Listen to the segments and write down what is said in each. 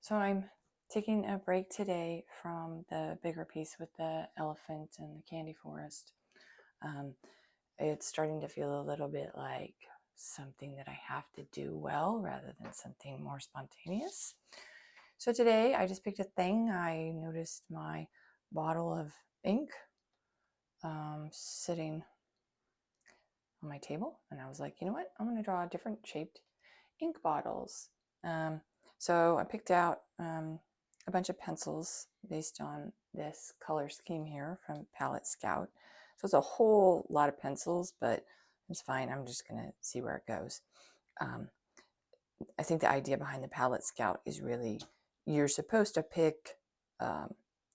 So I'm taking a break today from the bigger piece with the elephant and the candy forest. It's starting to feel a little bit like something that I have to do well rather than something more spontaneous. So today I just picked a thing. I noticed my bottle of ink sitting on my table, and I was like, you know what? I'm going to draw different shaped ink bottles. So I picked out a bunch of pencils based on this color scheme here from Palette Scout. So it's a whole lot of pencils, but it's fine. I'm just going to see where it goes. I think the idea behind the Palette Scout is really you're supposed to pick,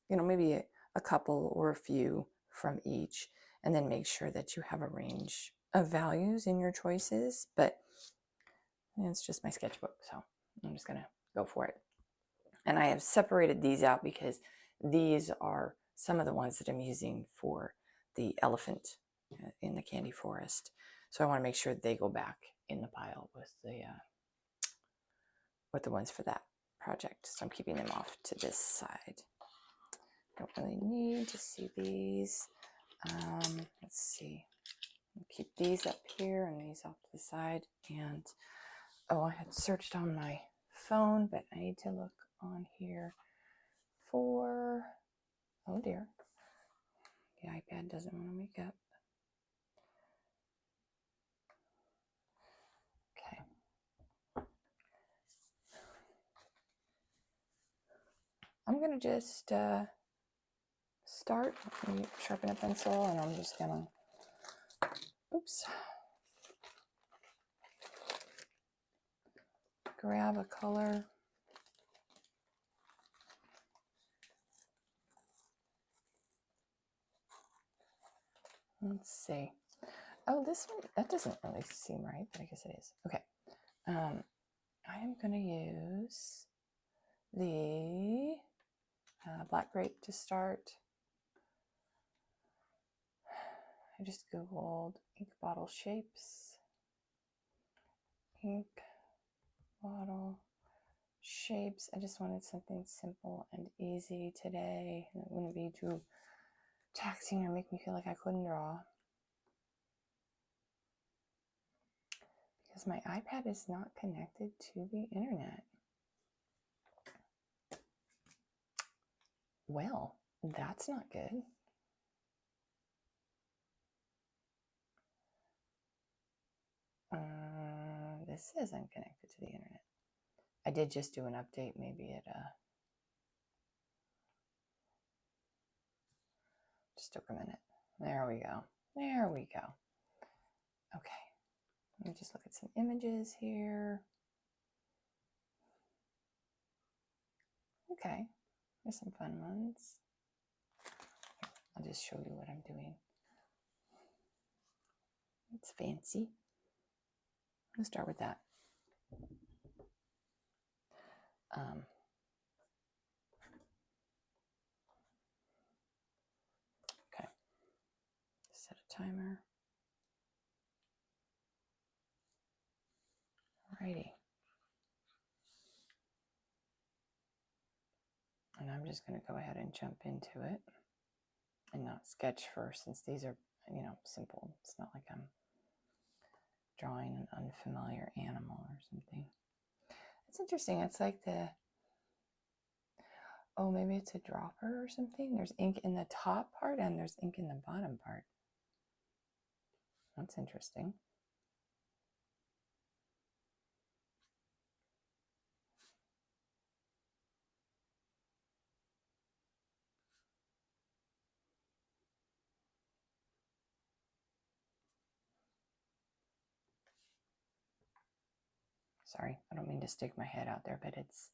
maybe a couple or a few from each, and then make sure that you have a range of values in your choices. But it's just my sketchbook, so I'm just going to go for it. And I have separated these out because these are some of the ones that I'm using for the elephant in the candy forest. So I want to make sure they go back in the pile with the ones for that project. So I'm keeping them off to this side. Don't really need to see these. Let's see. I'll keep these up here and these off to the side. And I had searched on my phone, but I need to look on here for, oh dear, the iPad doesn't want to wake up. Okay. I'm going to just start, sharpen a pencil, and I'm just going to, grab a color. Let's see. Oh, this one, that doesn't really seem right, but I guess it is. Okay. I am going to use the black grape to start. I just Googled ink bottle shapes. Ink bottle shapes. I just wanted something simple and easy today. It wouldn't be too taxing or make me feel like I couldn't draw. Because my iPad is not connected to the internet. Well, that's not good. This says I'm connected to the internet. I did just do an update. Maybe it just took a minute. There we go. There we go. Okay. Let me just look at some images here. Okay. There's some fun ones. I'll just show you what I'm doing. It's fancy. Let's start with that. Okay. Set a timer. Alrighty. And I'm just going to go ahead and jump into it and not sketch first, since these are, simple. It's not like I'm drawing an unfamiliar animal or something. It's interesting. It's like maybe it's a dropper or something. There's ink in the top part and there's ink in the bottom part. That's interesting. Sorry, I don't mean to stick my head out there, but it's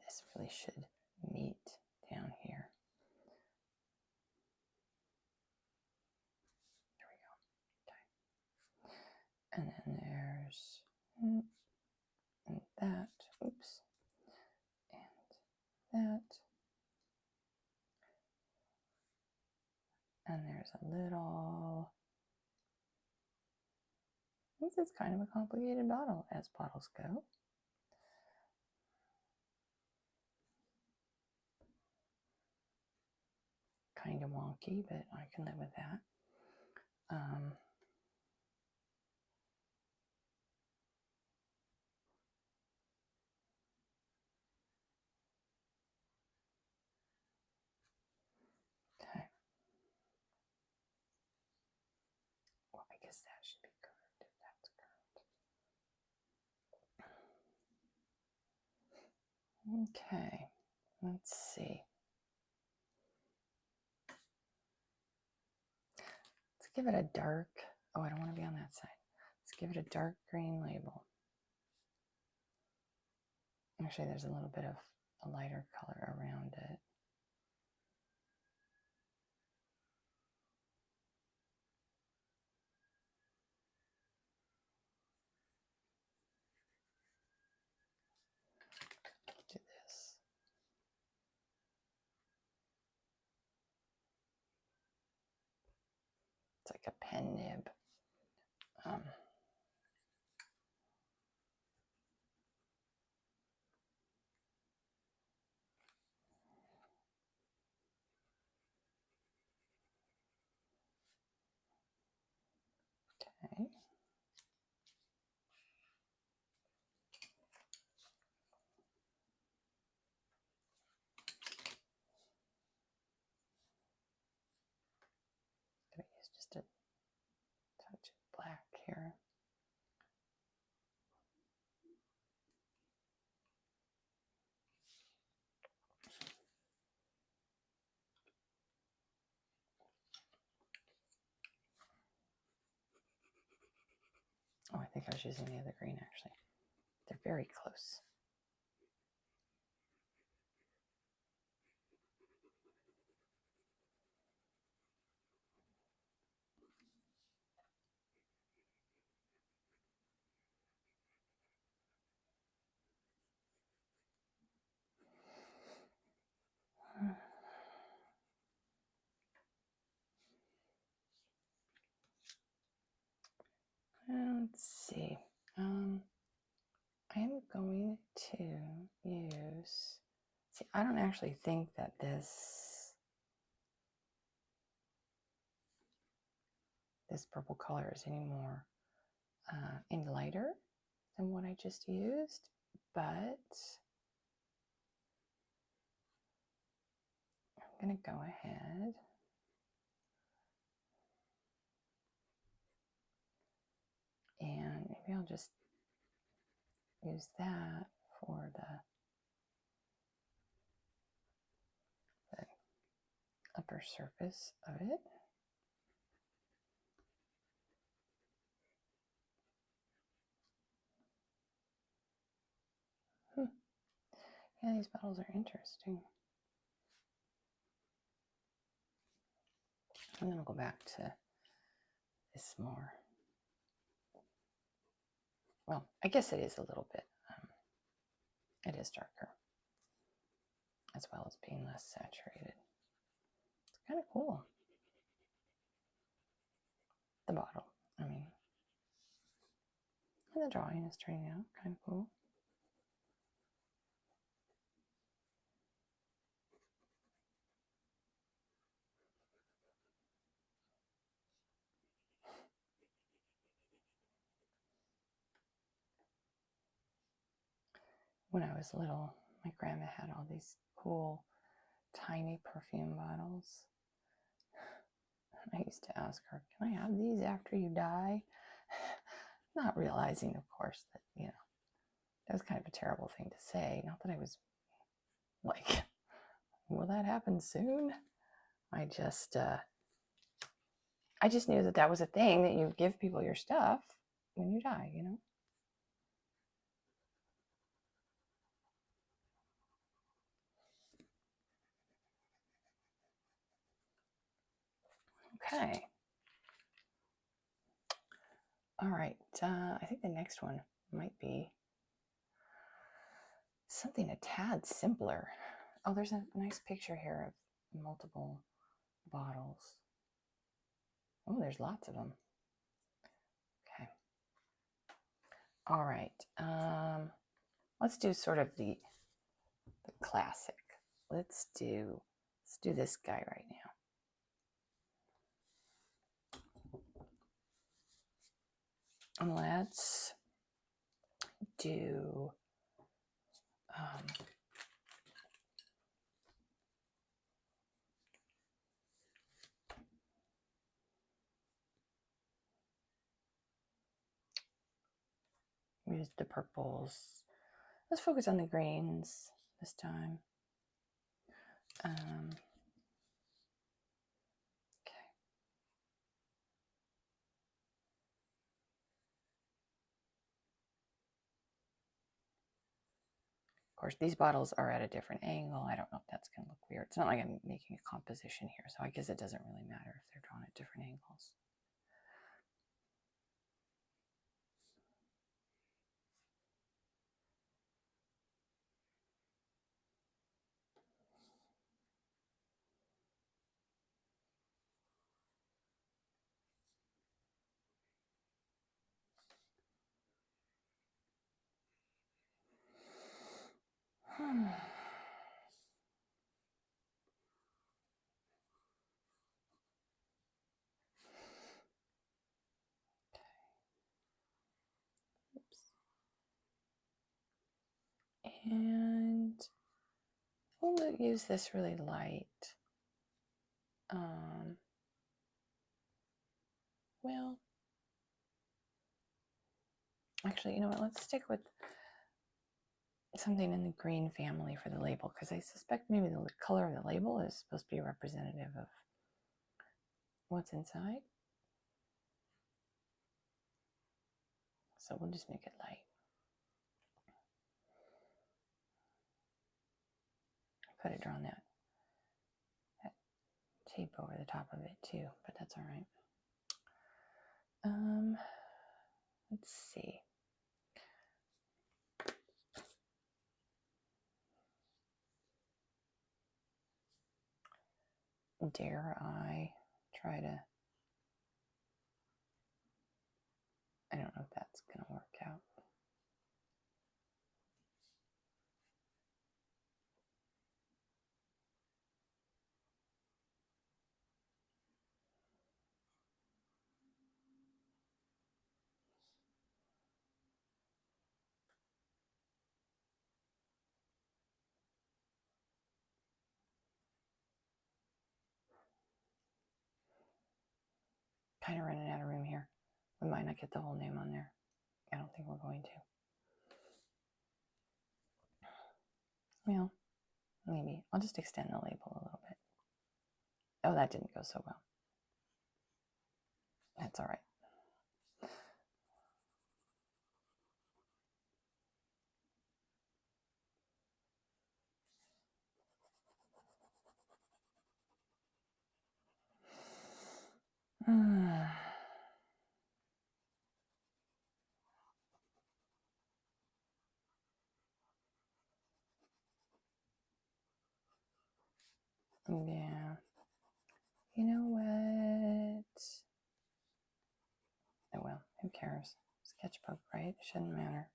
this really should meet down here. There we go. Okay. And then there's and that. Oops. And that. a little. This is kind of a complicated bottle, as bottles go. Kind of wonky, but I can live with that. Okay. Well, I guess that should be curved if that's curved. Okay, let's see. Let's give it a dark, oh, I don't want to be on that side. Let's give it a dark green label. Actually, there's a little bit of a lighter color around it. Do this. It's like a pen nib. Okay. I'm going to use just a touch of black here. Oh, I think I was using the other green actually. They're very close. Let's see. I am going to use, see, I don't actually think that this purple color is any lighter than what I just used, but I'm going to go ahead and maybe I'll just use that for the upper surface of it. Yeah, these bottles are interesting. And then I'll go back to this more. Well, I guess it is a little bit, it is darker, as well as being less saturated. It's kind of cool. The bottle, I mean, and the drawing is turning out kind of cool. When I was little, my grandma had all these cool, tiny perfume bottles. I used to ask her, can I have these after you die? Not realizing, of course, that, you know, that was kind of a terrible thing to say. Not that I was like, will that happen soon? I just knew that that was a thing, that you give people your stuff when you die, you know? Okay. All right. I think the next one might be something a tad simpler. Oh, there's a nice picture here of multiple bottles. Oh, there's lots of them. Okay. All right. Let's do sort of the classic. Let's do this guy right now. And let's do use the purples. Let's focus on the greens this time. Okay. Of course, these bottles are at a different angle. I don't know if that's going to look weird. It's not like I'm making a composition here, so I guess it doesn't really matter if they're drawn at different angles. And we'll use this really light. Well, actually, you know what? Let's stick with something in the green family for the label, because I suspect maybe the color of the label is supposed to be representative of what's inside. So we'll just make it light. I could have drawn that tape over the top of it too, but that's all right. Let's see. Dare I try to, I don't know if that's going to work out. Kind of running out of room here. We might not get the whole name on there. I don't think we're going to. Well, maybe. I'll just extend the label a little bit. Oh, that didn't go so well. That's all right. Yeah. You know what? Oh well, who cares? Sketchbook, right? It shouldn't matter.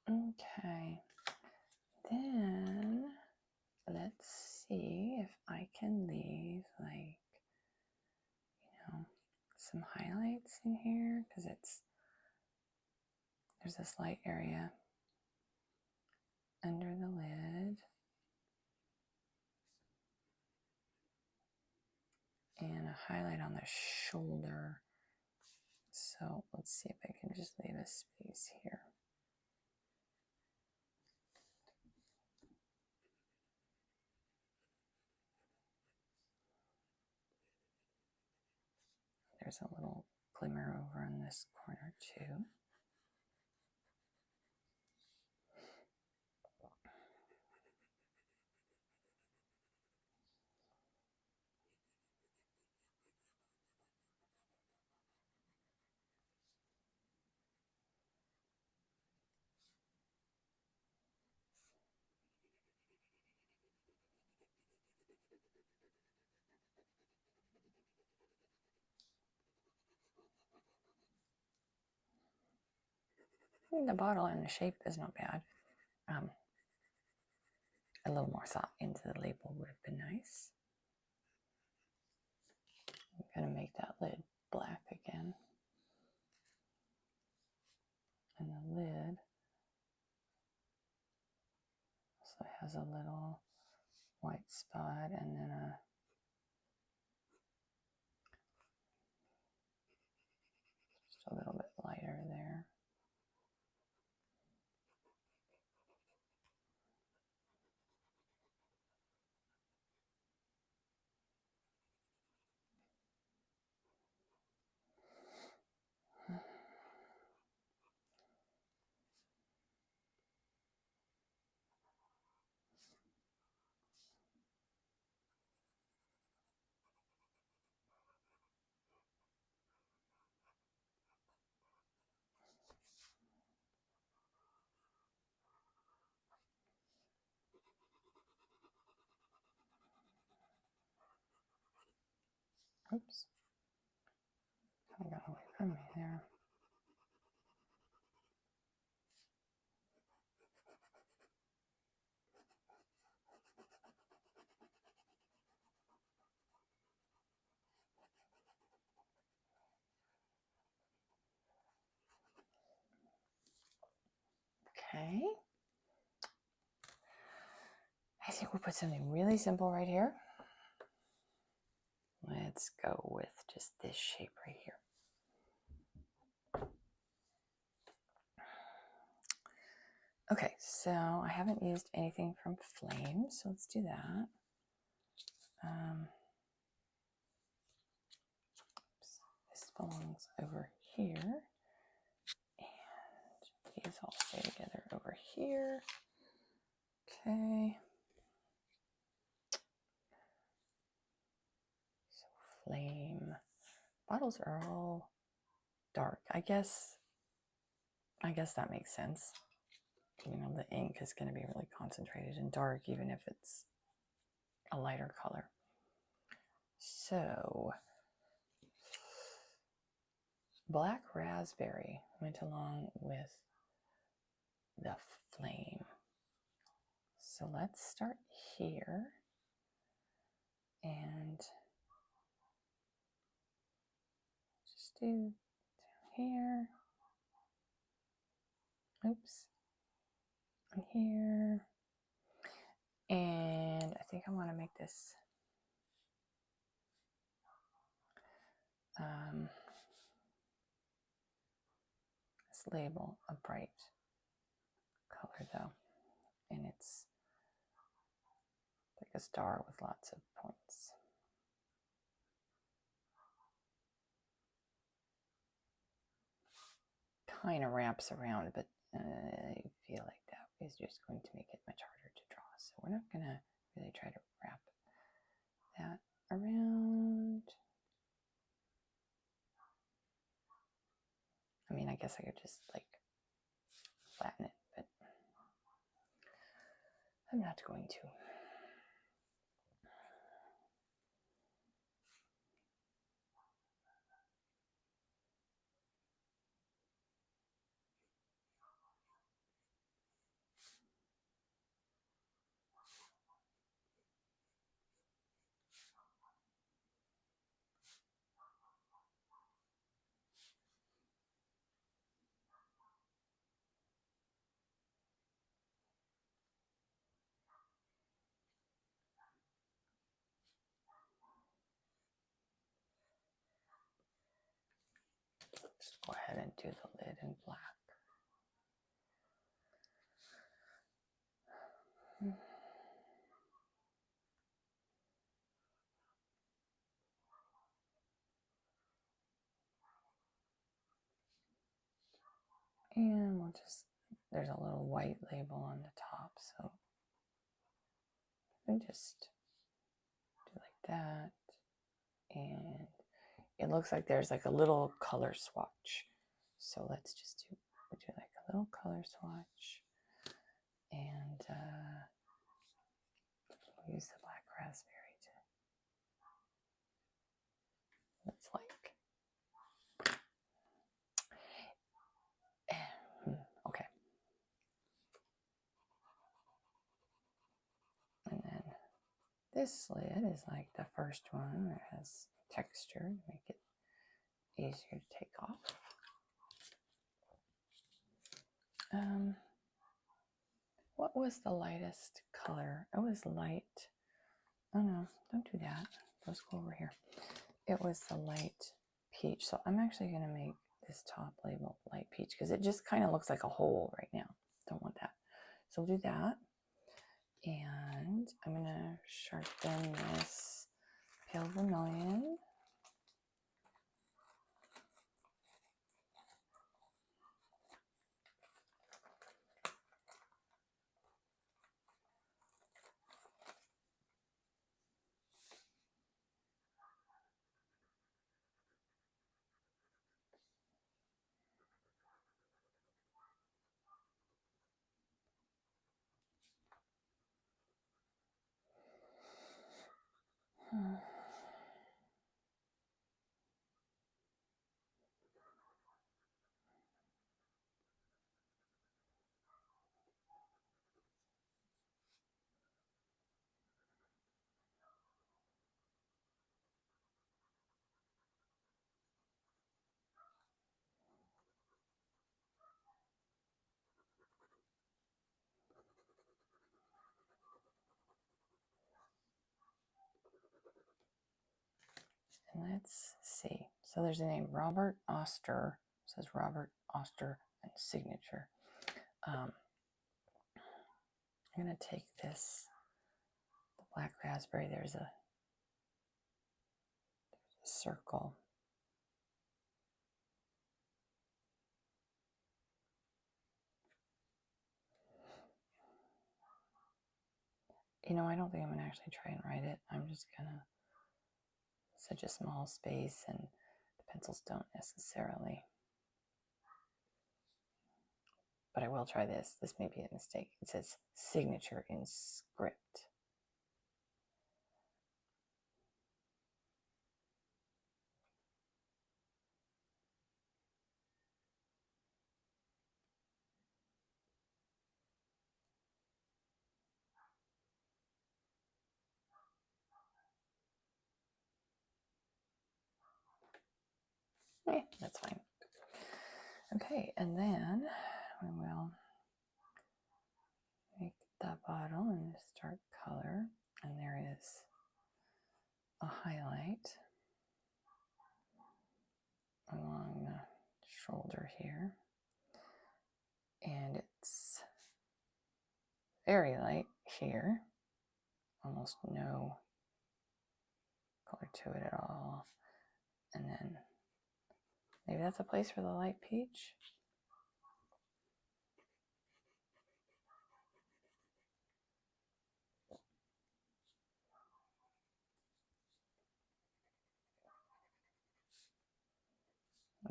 Okay. Then let's see if I can leave, like, some highlights in here, because there's this light area under the lid. And a highlight on the shoulder. So let's see if I can just leave a space here. There's a little glimmer over in this corner too. The bottle and the shape is not bad. A little more thought into the label would have been nice. I'm going to make that lid black again. And the lid also has a little white spot and then just a little bit lighter there. Oops. I got away from me there. Okay. I think we'll put something really simple right here. Let's go with just this shape right here. Okay, so I haven't used anything from Flame, so let's do that. This belongs over here, and these all stay together over here. Okay. So Flame. Bottles are all dark. I guess that makes sense. You know, the ink is going to be really concentrated and dark, even if it's a lighter color. So, Black Raspberry went along with the Flame. So let's start here and just do down here. Oops. And here. And I think I want to make this this label a bright color though, and it's like a star with lots of points. Kind of wraps around, but I feel like that is just going to make it much harder to draw, so we're not going to really try to wrap that around. I mean, I guess I could just like flatten it, but I'm not going to. Just go ahead and do the lid in black. And we'll just, there's a little white label on the top, so we just do like that. And it looks like there's like a little color swatch. So let's just do like a little color swatch. And we'll use the Black Raspberry to, it's like, this lid is like the first one. It has texture to make it easier to take off. What was the lightest color? It was light. Oh no, don't do that. Let's go over here. It was the light peach. So I'm actually going to make this top label light peach because it just kind of looks like a hole right now. Don't want that. So we'll do that. And I'm going to sharpen this pale vermilion. And let's see. So there's a name, Robert Oster. It says Robert Oster and signature. I'm going to take this, the black raspberry. There's a circle. You know, I don't think I'm going to actually try and write it. I'm just going to, such a small space and the pencils don't necessarily. But I will try this. This may be a mistake. It says signature in script. That's fine. Okay, and then we will make the bottle in this dark color. And there is a highlight along the shoulder here. And it's very light here. Almost no color to it at all. And then maybe that's a place for the light peach.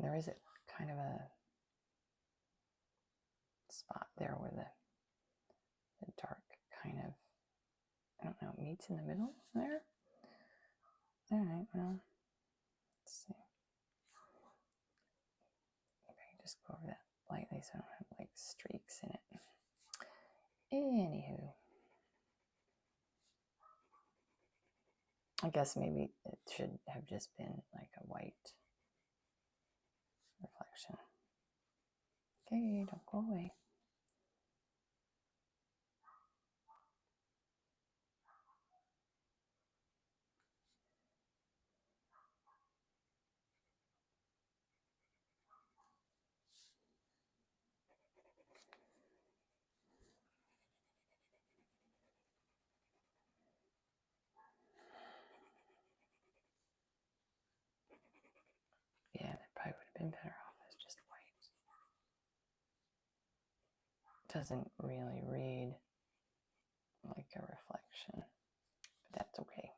There is a kind of a spot there where the dark kind of, I don't know, meets in the middle there. All right, well, let's see. Maybe I can just go over that lightly so I don't have like streaks in it. Anywho, I guess maybe it should have just been like a white reflection. Okay, don't go away. Yeah, that probably would have been better off as just white. Doesn't really read like a reflection, but that's okay.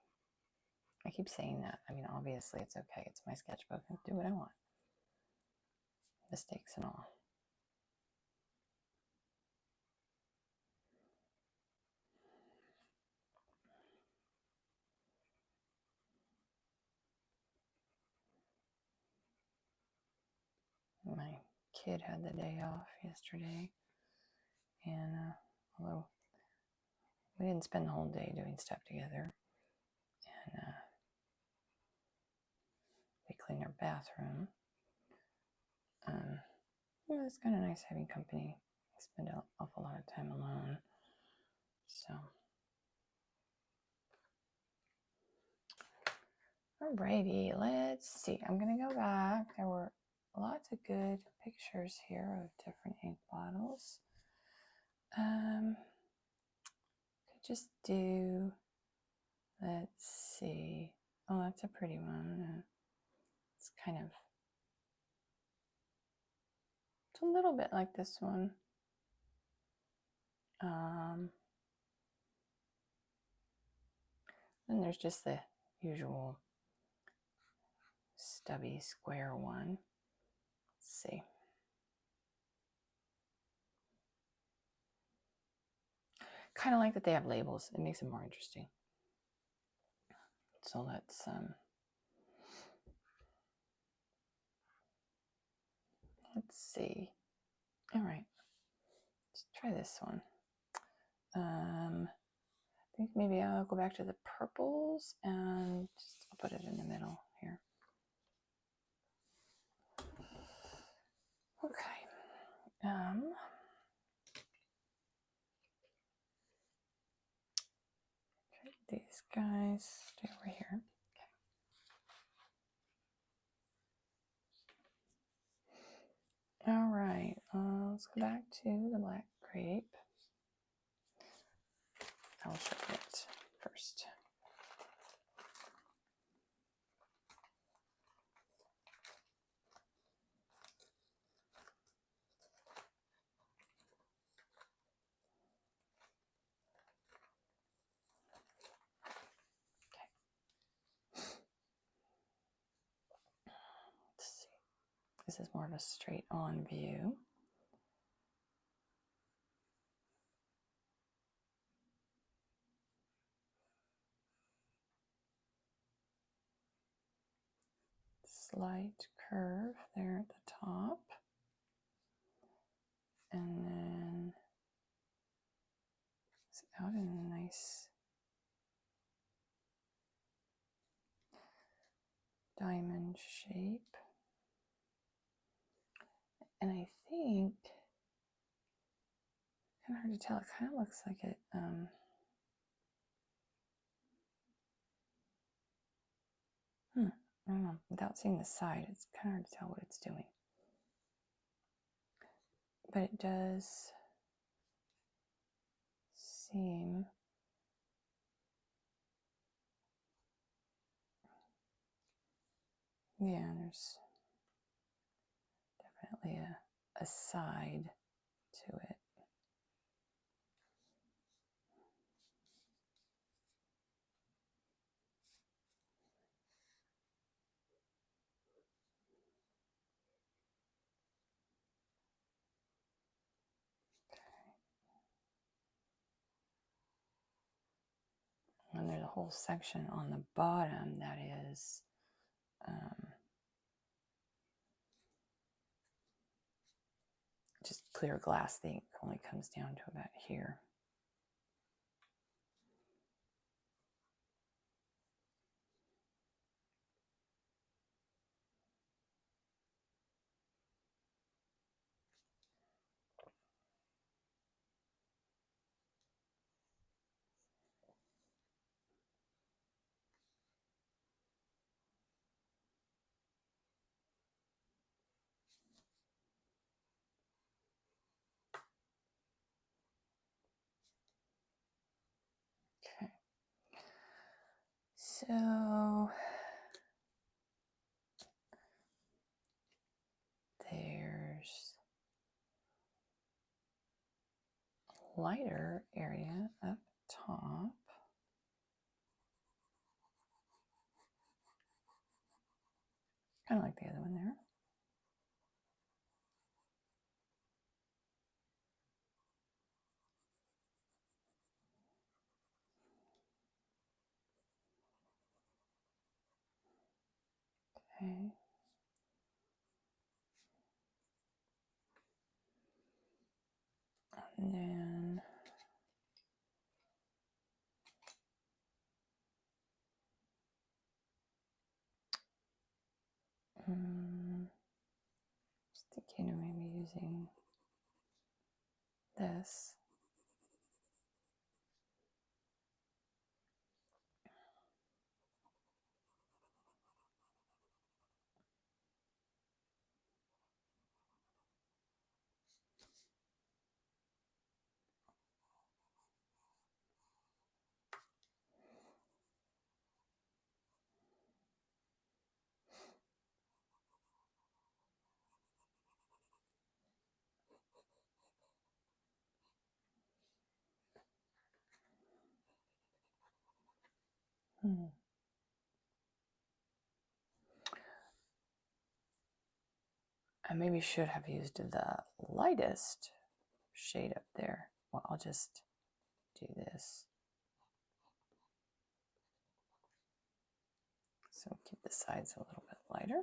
I keep saying that. I mean, obviously it's okay. It's my sketchbook. I do what I want. Mistakes and all. My kid had the day off yesterday, and although we didn't spend the whole day doing stuff together, clean our bathroom. Well, it's kind of nice having company. I spend an awful lot of time alone. So, alrighty, let's see. I'm going to go back. There were lots of good pictures here of different ink bottles. Could just do, let's see. Oh, that's a pretty one. It's kind of, it's a little bit like this one. Then there's just the usual stubby square one. Let's see. Kind of like that they have labels. It makes it more interesting. So let's see. All right, let's try this one. I think maybe I'll go back to the purples and just I'll put it in the middle here. Okay. Okay, these guys stay over here. Okay. All right. Let's go back to the black grape. I'll show it first. This is more of a straight on view. Slight curve there at the top. And then it's out in a nice diamond shape. And I think, kind of hard to tell, it kind of looks like it, I don't know, without seeing the side, it's kind of hard to tell what it's doing. But it does seem, yeah, there's definitely a side to it. And there's a whole section on the bottom that is just clear glass. The ink only comes down to about here. Okay. So there's a lighter area up top. Kind of like the other one there. Okay. And then thinking of maybe using this. I maybe should have used the lightest shade up there. Well, I'll just do this. So keep the sides a little bit lighter.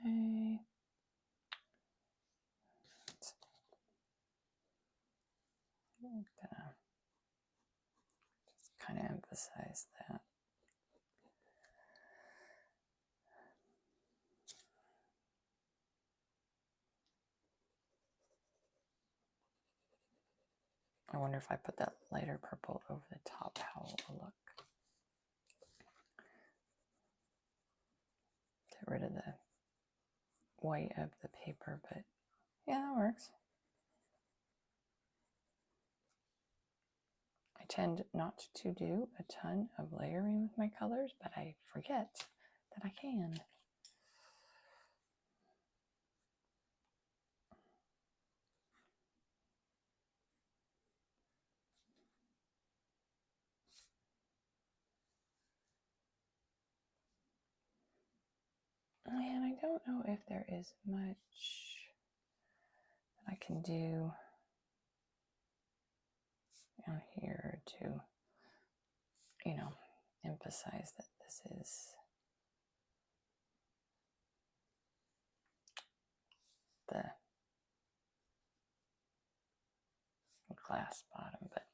Okay. I'm gonna just kind of emphasize that. I wonder if I put that lighter purple over the top, how it will look. Get rid of the white of the paper, but yeah, that works. I tend not to do a ton of layering with my colors, but I forget that I can. And I don't know if there is much that I can do down here to, you know, emphasize that this is the glass bottom, but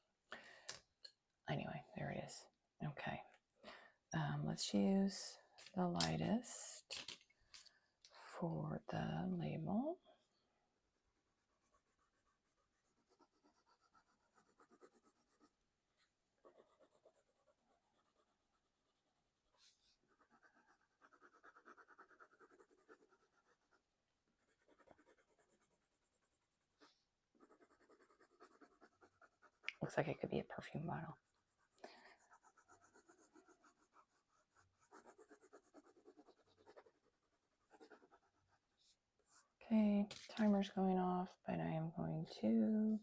anyway, there it is. Okay, let's use the lightest for the label. Looks like it could be a perfume bottle. Okay, timer's going off, but I am going to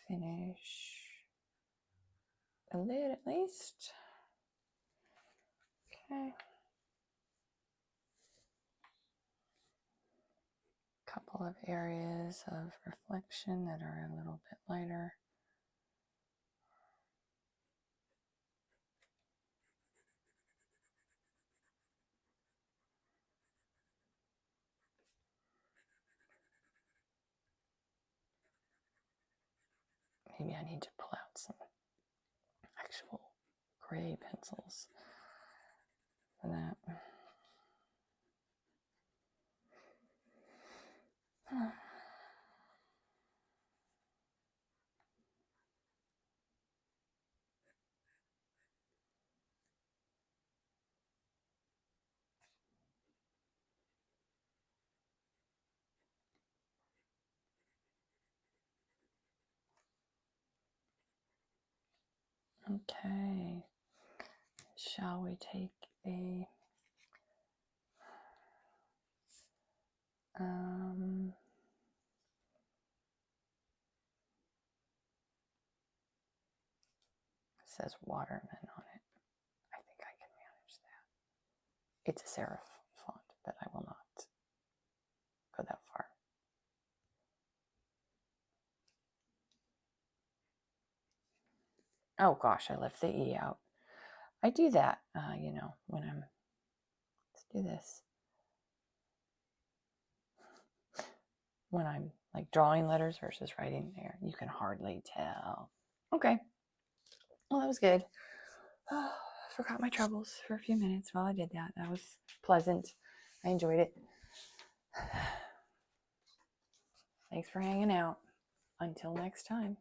finish a lid at least. Okay. Couple of areas of reflection that are a little bit lighter. Maybe I need to pull out some actual gray pencils for that. Okay, shall we take a it says Waterman on it. I think I can manage that. It's a serif font, but I will not go that far. Oh gosh, I left the E out. I do that, you know, when I'm, let's do this. When I'm like drawing letters versus writing there. You can hardly tell. Okay. Well, that was good. Oh, forgot my troubles for a few minutes while I did that. That was pleasant. I enjoyed it. Thanks for hanging out. Until next time.